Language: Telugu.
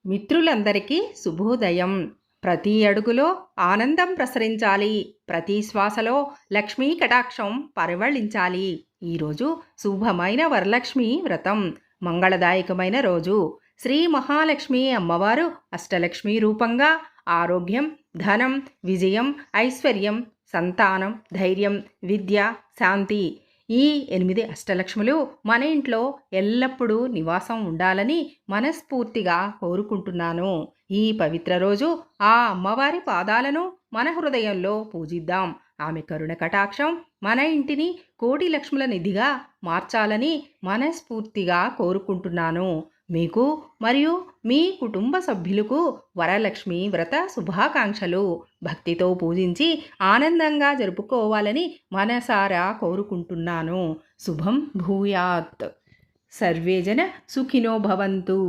మిత్రులందరికీ శుభోదయం. ప్రతి అడుగులో ఆనందం ప్రసరించాలి. ప్రతి శ్వాసలో లక్ష్మీ కటాక్షం పరిమళించాలి. ఈరోజు శుభమైన వరలక్ష్మి వ్రతం, మంగళదాయకమైన రోజు. శ్రీ మహాలక్ష్మి అమ్మవారు అష్టలక్ష్మి రూపంగా ఆరోగ్యం, ధనం, విజయం, ఐశ్వర్యం, సంతానం, ధైర్యం, విద్య, శాంతి, ఈ 8 అష్టలక్ష్ములు మన ఇంట్లో ఎల్లప్పుడూ నివాసం ఉండాలని మనస్ఫూర్తిగా కోరుకుంటున్నాను. ఈ పవిత్ర రోజు ఆ అమ్మవారి పాదాలను మన హృదయంలో పూజిద్దాం. ఆమె కరుణ కటాక్షం మన ఇంటిని కోటి లక్ష్ముల నిధిగా మార్చాలని మనస్ఫూర్తిగా కోరుకుంటున్నాను. మీకు మరియు మీ కుటుంబ సభ్యులకు వరలక్ష్మి వ్రత శుభాకాంక్షలు. భక్తితో పూజించి ఆనందంగా జరుపుకోవాలని మనసారా కోరుకుంటున్నాను. శుభం భూయాత్. సర్వే జన సుఖినో భవంతు.